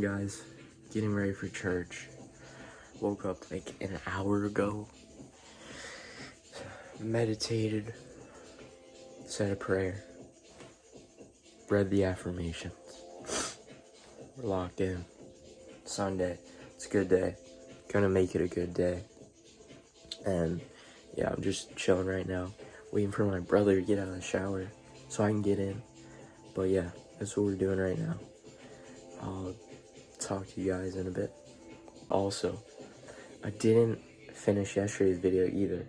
Guys, getting ready for church. Woke up like an hour ago. Meditated, said a prayer, read the affirmations. We're locked in. Sunday. It's a good day. Gonna make it a good day. And yeah, I'm just chilling right now, waiting for my brother to get out of the shower so I can get in. But yeah, that's what we're doing right now. I'll talk to you guys in a bit. Also, I didn't finish yesterday's video either,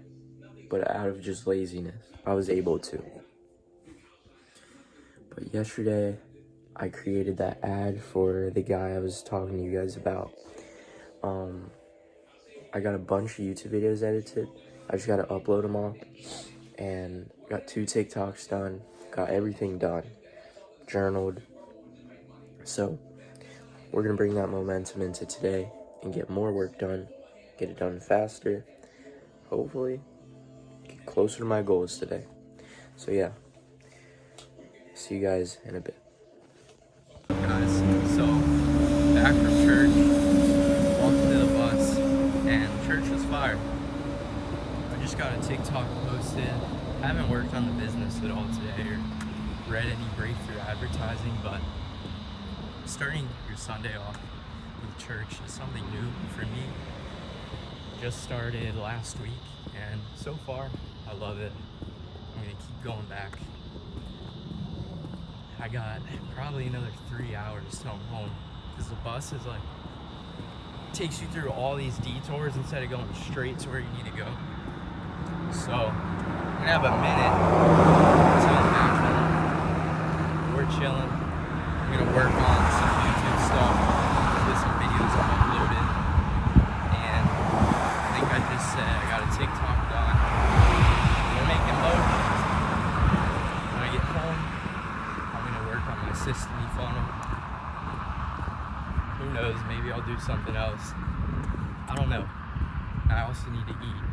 but out of just laziness, I was able to. But yesterday, I created that ad for the guy I was talking to you guys about. I got a bunch of YouTube videos edited. I just gotta upload them all. And got 2 TikToks done. Got everything done. Journaled. So, we're gonna bring that momentum into today and get more work done. Get it done faster. Hopefully, get closer to my goals today. So yeah, see you guys in a bit. Guys, so back from church, walked to the bus, and church was fire. I just got a TikTok posted. I haven't worked on the business at all today or read any breakthrough advertising, but starting your Sunday off with church is something new for me. Just started last week, and so far I love it. I'm gonna keep going back. I got probably another 3 hours till I'm home, because the bus is like takes you through all these detours instead of going straight to where you need to go. So I'm gonna have a minute until I'm back home. We're chilling. I'm gonna work on some YouTube stuff with some videos I've uploaded, and I think I just said I got a TikTok done. We're making motions. When I get home, I'm gonna work on my Sesame funnel. Who knows, maybe I'll do something else. I don't know. I also need to eat.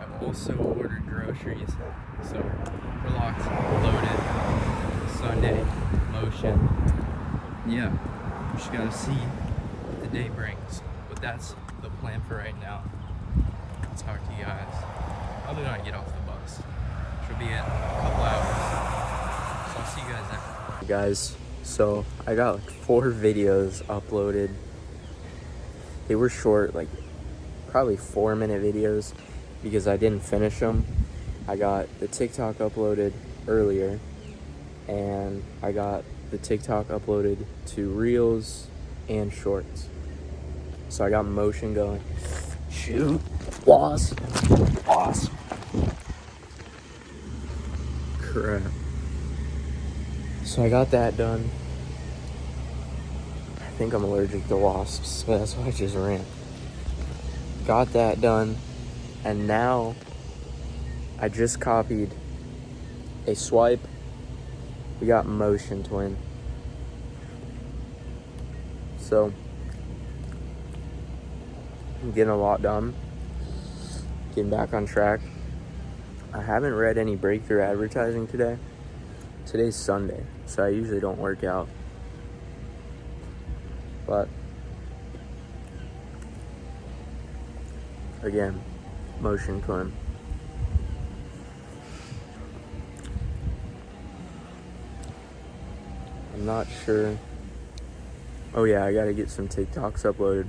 I also ordered groceries, so we're locked, loaded. Sunday, motion. Yeah, we just gotta see what the day brings. But that's the plan for right now. I'll talk to you guys probably when I get off the bus. Should be in a couple hours. So I'll see you guys then. Guys, so I got like 4 videos uploaded. They were short, like probably 4-minute videos because I didn't finish them. I got the TikTok uploaded earlier, and I got the TikTok uploaded to Reels and Shorts. So I got motion going. Shoot. Wasp. Crap. So I got that done. I think I'm allergic to wasps, so that's why I just ran. Got that done. And now I just copied a swipe. We got motion twin. So I'm getting a lot done. Getting back on track. I haven't read any breakthrough advertising today. Today's Sunday, so I usually don't work out. But again, motion twin. I'm not sure. Oh yeah, I gotta get some TikToks uploaded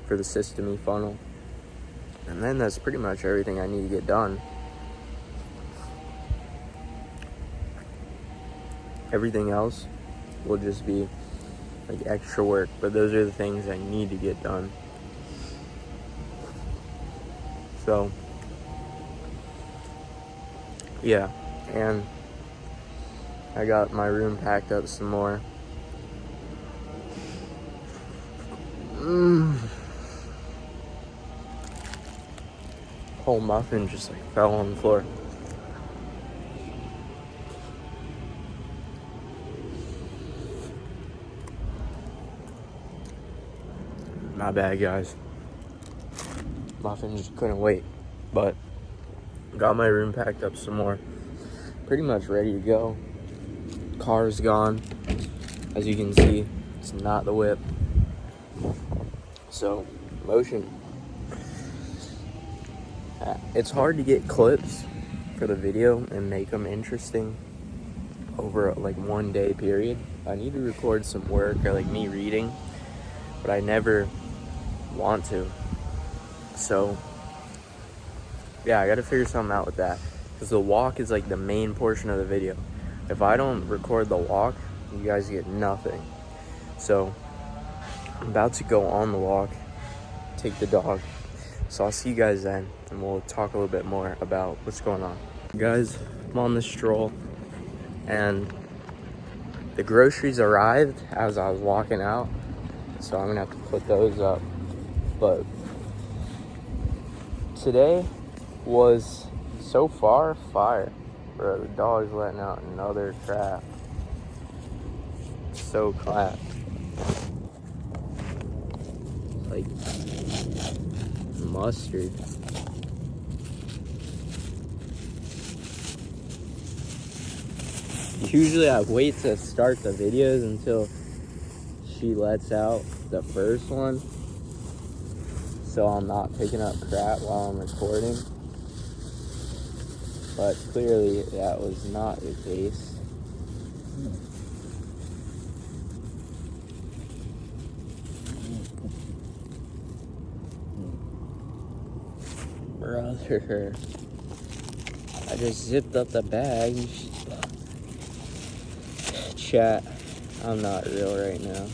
for the Sesame funnel. And then that's pretty much everything I need to get done. Everything else will just be like extra work, but those are the things I need to get done. So yeah, and I got my room packed up some more. Whole muffin just like fell on the floor. My bad, guys. Muffin just couldn't wait. But got my room packed up some more. Pretty much ready to go. Car's gone. As you can see, It's not the whip. So, motion. It's hard to get clips for the video and make them interesting over like 1 day period. I need to record some work or like me reading, but I never want to. So yeah, I gotta figure something out with that, because the walk is like the main portion of the video. If I don't record the walk, you guys get nothing. So I'm about to go on the walk, take the dog. So I'll see you guys then, and we'll talk a little bit more about what's going on. Guys, I'm on this stroll, and the groceries arrived as I was walking out, so I'm gonna have to put those up. But today was so far fire. Bro, the dog's letting out another crap. So clap. Like mustard. Usually I wait to start the videos until she lets out the first one, so I'm not picking up crap while I'm recording. But clearly that was not the case. Brother, I just zipped up the bag. Chat, I'm not real right now.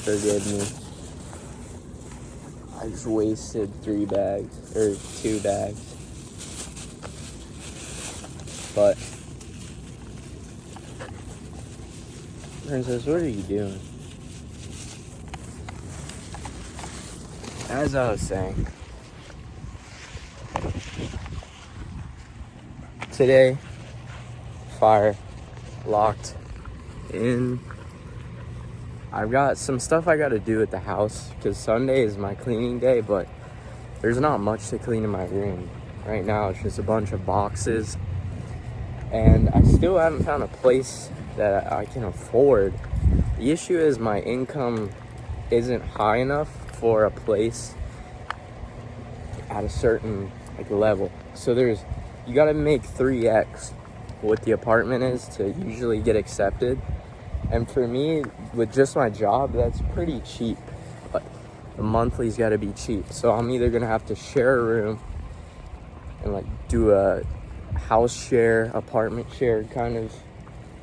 Forgive me. I just wasted 3 bags, or 2 bags. But, Princess, what are you doing? As I was saying, today, fire, locked in. I've got some stuff I gotta do at the house, because Sunday is my cleaning day, but there's not much to clean in my room. Right now it's just a bunch of boxes, and I still haven't found a place that I can afford. The issue is my income isn't high enough for a place at a certain like level. So you gotta make 3x what the apartment is to usually get accepted. And for me, with just my job, that's pretty cheap. But the monthly's gotta be cheap. So I'm either gonna have to share a room and like do a house share, apartment share kind of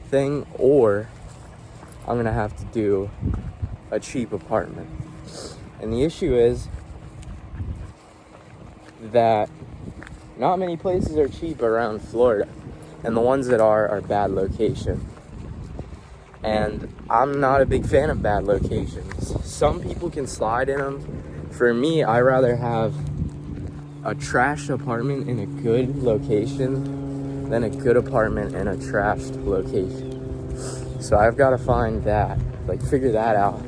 thing, or I'm gonna have to do a cheap apartment. And the issue is that not many places are cheap around Florida, and the ones that are bad location. And I'm not a big fan of bad locations. Some people can slide in them. For me, I rather have a trashed apartment in a good location than a good apartment in a trashed location. So I've got to find that, like figure that out.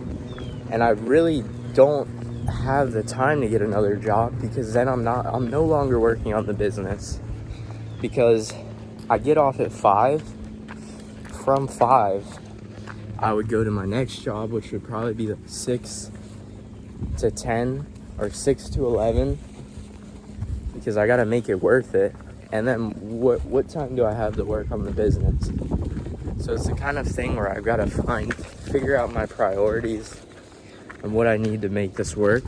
And I really don't have the time to get another job, because then I'm no longer working on the business, because I get off at 5. From 5, I would go to my next job, which would probably be like 6 to 10 or 6 to 11, because I gotta make it worth it. And then what time do I have to work on the business? So it's the kind of thing where I've got to figure out my priorities and what I need to make this work,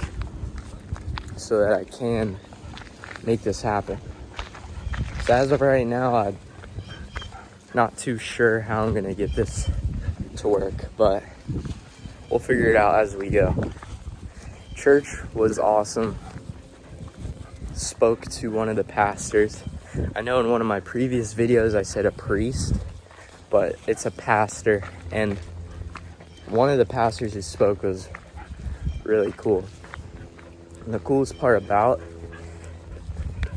so that I can make this happen. So as of right now, I'm not too sure how I'm gonna get this to work, but we'll figure it out as we go. Church was awesome. Spoke to one of the pastors. I know in one of my previous videos I said a priest, but it's a pastor, and one of the pastors who spoke was really cool. And the coolest part about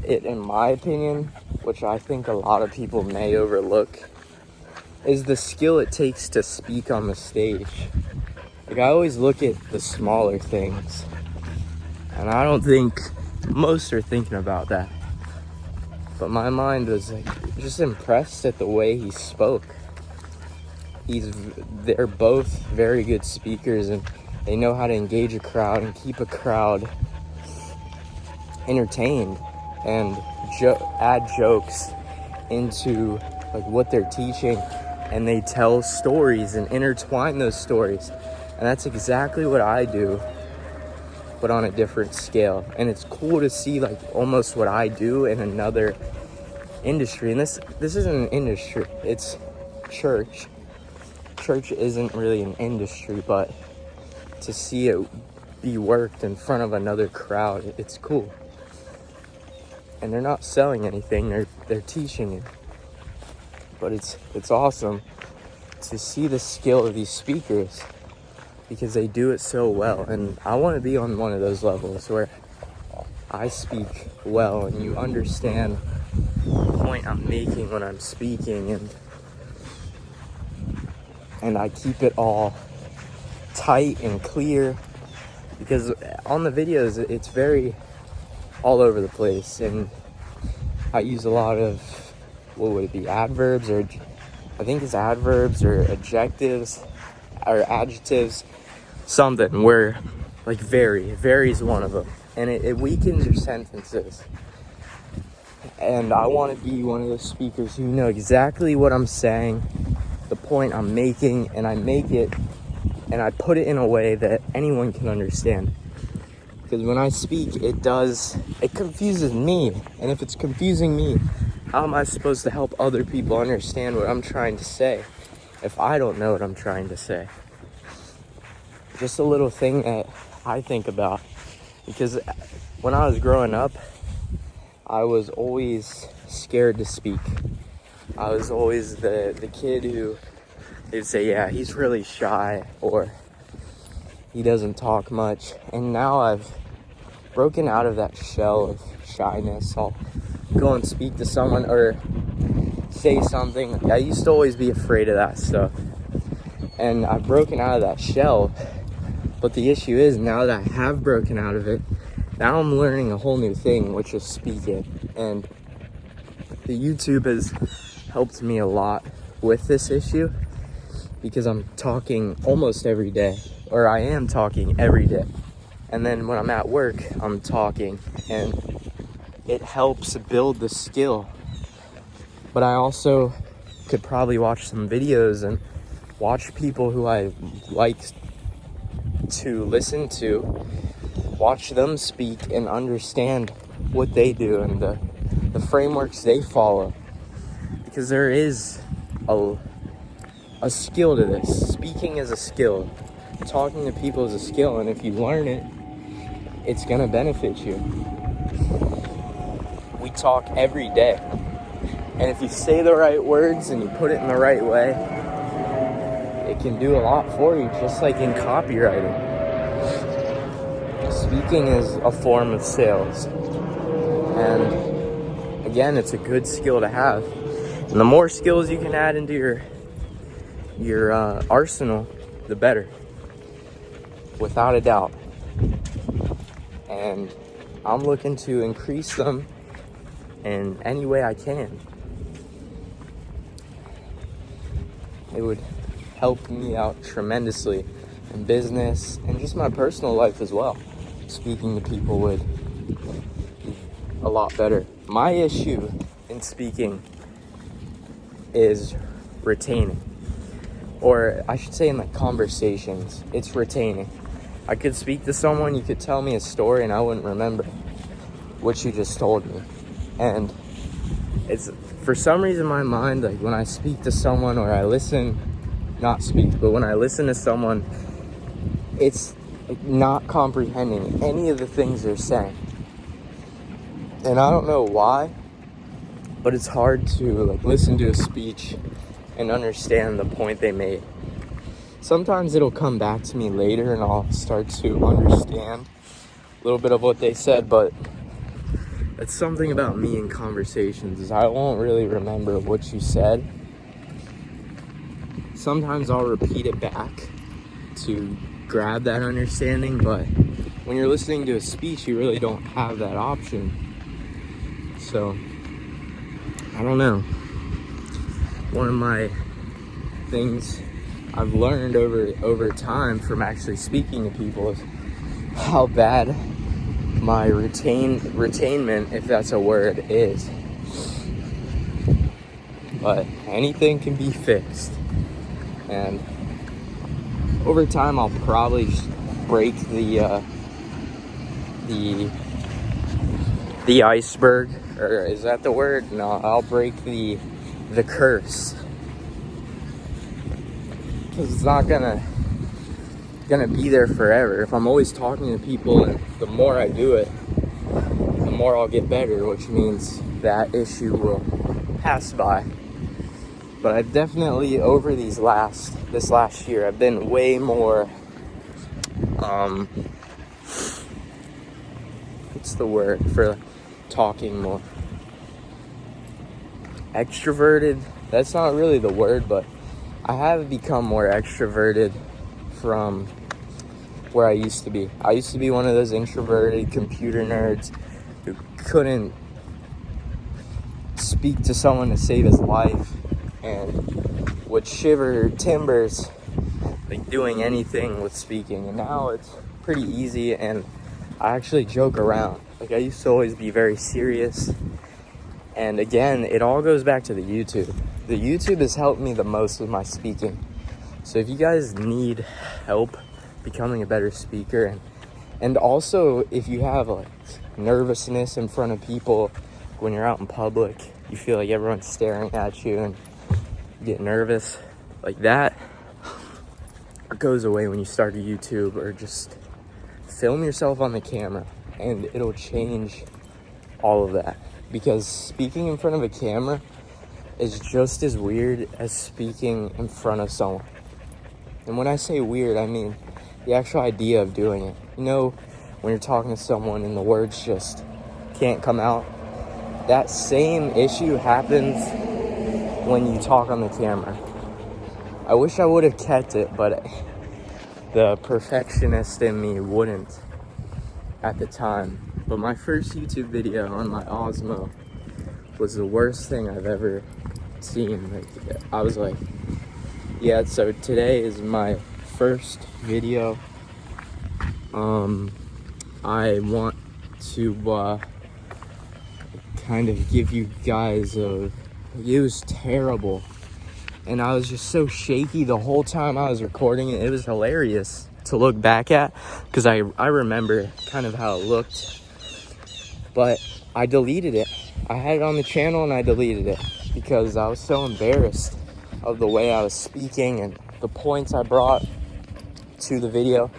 it, in my opinion, which I think a lot of people may overlook, is the skill it takes to speak on the stage. Like, I always look at the smaller things, and I don't think most are thinking about that. But my mind was like just impressed at the way he spoke. they're both very good speakers, and they know how to engage a crowd and keep a crowd entertained and add jokes into like what they're teaching, and they tell stories and intertwine those stories. And that's exactly what I do, but on a different scale. And it's cool to see like almost what I do in another industry. And this isn't an industry, it's church. Church isn't really an industry, but to see it be worked in front of another crowd, it's cool. And they're not selling anything, they're teaching you. But it's awesome to see the skill of these speakers, because they do it so well. And I want to be on one of those levels where I speak well and you understand the point I'm making when I'm speaking, and I keep it all tight and clear, because on the videos it's very all over the place, and I use a lot of, what would it be, adverbs, or I think it's adverbs or adjectives or adjectives, something where like vary's one of them, and it weakens your sentences. And I want to be one of those speakers who know exactly what I'm saying, the point I'm making, and I make it and I put it in a way that anyone can understand. Because when I speak, it confuses me. And if it's confusing me, how am I supposed to help other people understand what I'm trying to say if I don't know what I'm trying to say? Just a little thing that I think about. Because when I was growing up, I was always scared to speak. I was always the kid who they'd say, yeah, he's really shy, or he doesn't talk much. And now I've broken out of that shell of shyness. I'll go and speak to someone or say something. I used to always be afraid of that stuff, and I've broken out of that shell. But the issue is, now that I have broken out of it, now I'm learning a whole new thing, which is speaking. And the YouTube has helped me a lot with this issue, because I'm talking almost every day, or I am talking every day. And then when I'm at work, I'm talking, and it helps build the skill. But I also could probably watch some videos and watch people who I like to listen to, watch them speak and understand what they do and the frameworks they follow. Because there is a skill to this. Speaking is a skill. Talking to people is a skill, and if you learn it, it's gonna benefit you. We talk every day, and if you say the right words and you put it in the right way, it can do a lot for you, just like in copywriting. Speaking is a form of sales, and again, it's a good skill to have. And the more skills you can add into your arsenal, the better, without a doubt. And I'm looking to increase them in any way I can. It would help me out tremendously in business and just my personal life as well. Speaking to people would be a lot better. My issue in speaking is retaining. Or I should say in like conversations, it's retaining. I could speak to someone, you could tell me a story, and I wouldn't remember what you just told me. And it's, for some reason in my mind, like when I speak to someone, or I listen, not speak, but when I listen to someone, it's like not comprehending any of the things they're saying. And I don't know why, but it's hard to like listen to a speech and understand the point they made. Sometimes it'll come back to me later and I'll start to understand a little bit of what they said, but it's something about me in conversations is I won't really remember what you said. Sometimes I'll repeat it back to grab that understanding, but when you're listening to a speech, you really don't have that option. So, I don't know. One of my things I've learned over time from actually speaking to people is how bad my retainment, if that's a word, is. But anything can be fixed, and over time I'll probably just break the iceberg, or is that the word? No, I'll break the curse, because it's not gonna be there forever. If I'm always talking to people, and the more I do it, the more I'll get better, which means that issue will pass by. But I've definitely, over this last year, I've been way more, what's the word for talking more? Extroverted? That's not really the word, but I have become more extroverted from where I used to be. I used to be one of those introverted computer nerds who couldn't speak to someone to save his life and would shiver timbers like doing anything with speaking. And now it's pretty easy, and I actually joke around. Like, I used to always be very serious. And again, it all goes back to the YouTube. The YouTube has helped me the most with my speaking. So if you guys need help becoming a better speaker, and also if you have like nervousness in front of people when you're out in public, you feel like everyone's staring at you and you get nervous, like that goes away when you start a YouTube, or just film yourself on the camera, and it'll change all of that. Because speaking in front of a camera is just as weird as speaking in front of someone. And when I say weird, I mean the actual idea of doing it. You know, when you're talking to someone and the words just can't come out, that same issue happens when you talk on the camera. I wish I would have kept it, but the perfectionist in me wouldn't at the time. But my first YouTube video on my Osmo was the worst thing I've ever seen. Like, I was like, yeah, so today is my first video. I want to kind of give you guys it was terrible. And I was just so shaky the whole time I was recording it. It was hilarious to look back at, because I remember kind of how it looked. But I deleted it. I had it on the channel and I deleted it because I was so embarrassed of the way I was speaking and the points I brought to the video.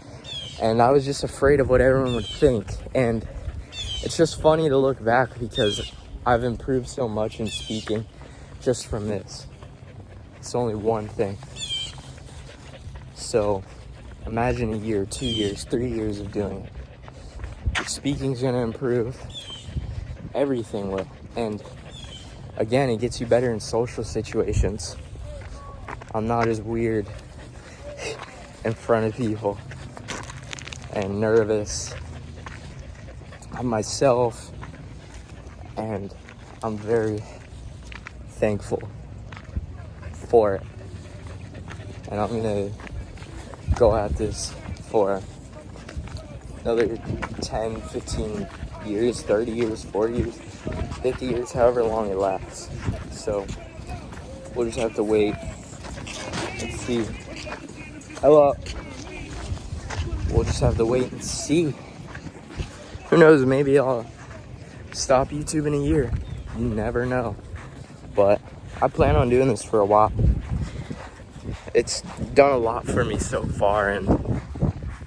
And I was just afraid of what everyone would think. And it's just funny to look back, because I've improved so much in speaking just from this. It's only one thing. So imagine a year, 2 years, 3 years of doing it. Your speaking's gonna improve. Everything will. And again, it gets you better in social situations. I'm not as weird in front of people and nervous. I'm myself, and I'm very thankful for it. And I'm gonna go at this for another 10, 15 years, 30 years, 40 years, 50 years, however long it lasts. So we'll just have to wait and see. Hello. We'll just have to wait and see. Who knows, maybe I'll stop YouTube in a year. You never know. But I plan on doing this for a while. It's done a lot for me so far, and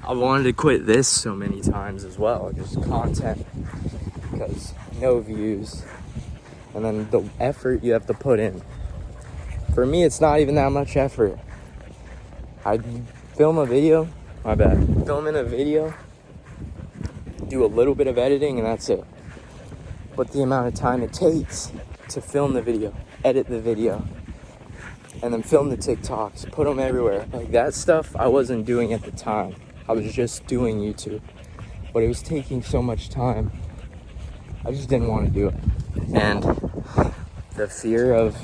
I wanted to quit this so many times as well. Just content, because no views, and then the effort you have to put in. For me, it's not even that much effort. I film a video, filming a video, do a little bit of editing, and that's it. But the amount of time it takes to film the video, edit the video, and then film the TikToks, put them everywhere. Like, that stuff I wasn't doing at the time. I was just doing YouTube. But it was taking so much time. I just didn't want to do it. And the fear of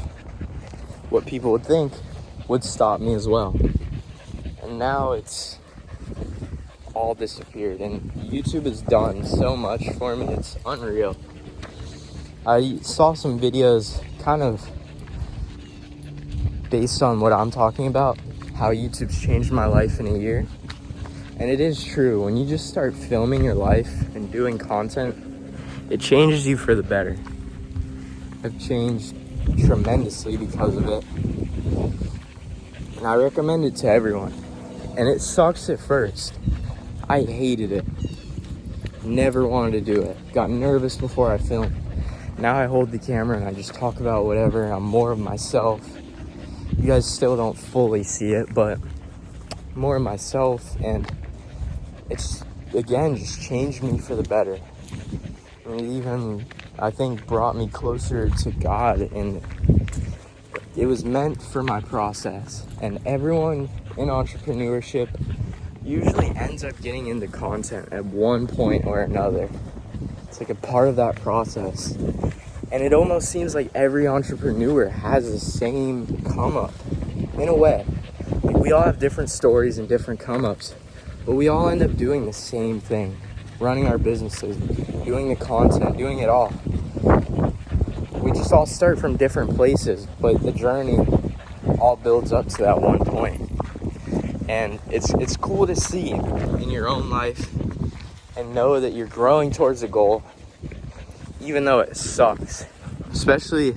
what people would think would stop me as well. And now it's all disappeared, and YouTube has done so much for me, it's unreal. I saw some videos kind of based on what I'm talking about, how YouTube's changed my life in a year. And it is true, when you just start filming your life and doing content, it changes you for the better. I've changed tremendously because of it, and I recommend it to everyone. And it sucks at first. I hated it. Never wanted to do it. Got nervous before I filmed. Now I hold the camera and I just talk about whatever. I'm more of myself. You guys still don't fully see it, but more of myself, and it's, again, just changed me for the better. And it even, I think, brought me closer to God, and it was meant for my process. And everyone in entrepreneurship usually ends up getting into content at one point or another. It's like a part of that process. And it almost seems like every entrepreneur has the same come up, in a way. Like, we all have different stories and different come ups, but we all end up doing the same thing. Running our businesses, doing the content, doing it all. We just all start from different places, but the journey all builds up to that one point. And it's cool to see in your own life and know that you're growing towards a goal, even though it sucks. Especially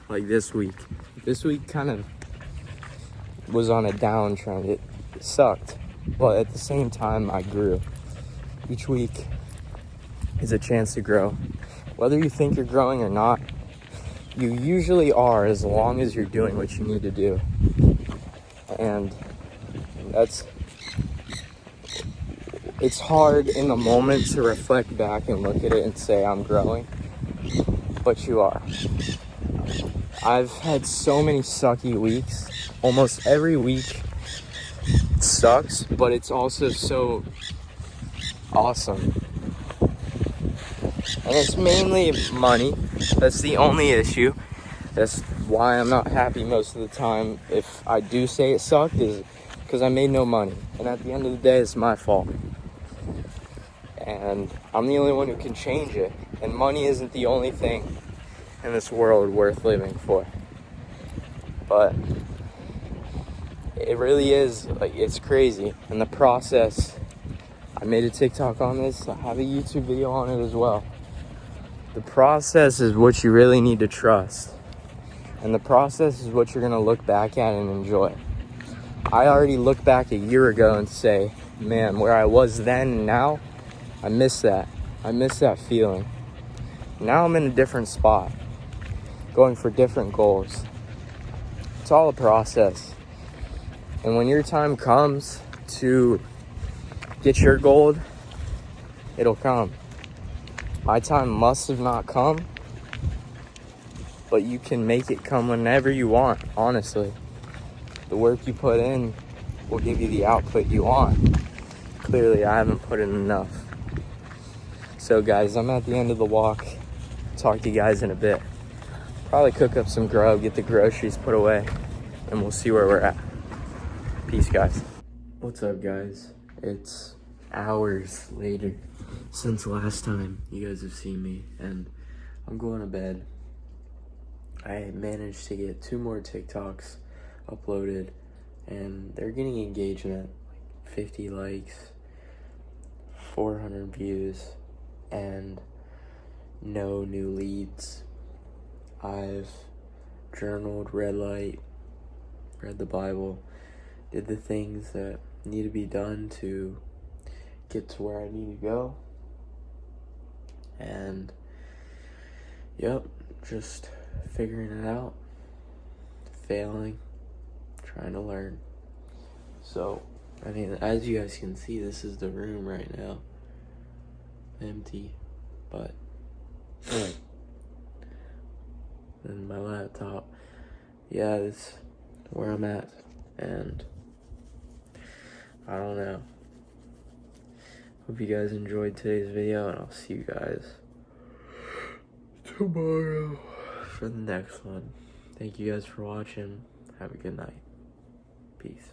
like this week. This week kind of was on a downtrend. It sucked, but at the same time I grew. Each week is a chance to grow. Whether you think you're growing or not, you usually are, as long as you're doing what you need to do. And it's hard in the moment to reflect back and look at it and say I'm growing, but you are. I've had so many sucky weeks. Almost every week sucks, but it's also so awesome. And it's mainly money. That's the only issue. That's why I'm not happy most of the time. If I do say it sucked, is because I made no money. And at the end of the day, it's my fault. And I'm the only one who can change it. And money isn't the only thing in this world worth living for. But it really is, like, it's crazy. And the process, I made a TikTok on this. I have a YouTube video on it as well. The process is what you really need to trust. And the process is what you're going to look back at and enjoy. I already look back a year ago and say, man, where I was then and now, I miss that. I miss that feeling. Now I'm in a different spot, going for different goals. It's all a process. And when your time comes to get your gold, it'll come. My time must have not come, but you can make it come whenever you want, honestly. The work you put in will give you the output you want. Clearly, I haven't put in enough. So guys, I'm at the end of the walk. Talk to you guys in a bit. Probably cook up some grub, get the groceries put away, and we'll see where we're at. Peace, guys. What's up, guys? It's hours later since last time you guys have seen me, and I'm going to bed. I managed to get 2 more TikToks uploaded, and they're getting engagement, like 50 likes, 400 views, and no new leads. I've journaled, read the Bible, did the things that need to be done to get to where I need to go. And yep, just figuring it out, failing, trying to learn. So, I mean, as you guys can see, this is the room right now. Empty, but and my laptop. Yeah, that's where I'm at, and I don't know. Hope you guys enjoyed today's video, and I'll see you guys tomorrow for the next one. Thank you guys for watching. Have a good night. Peace.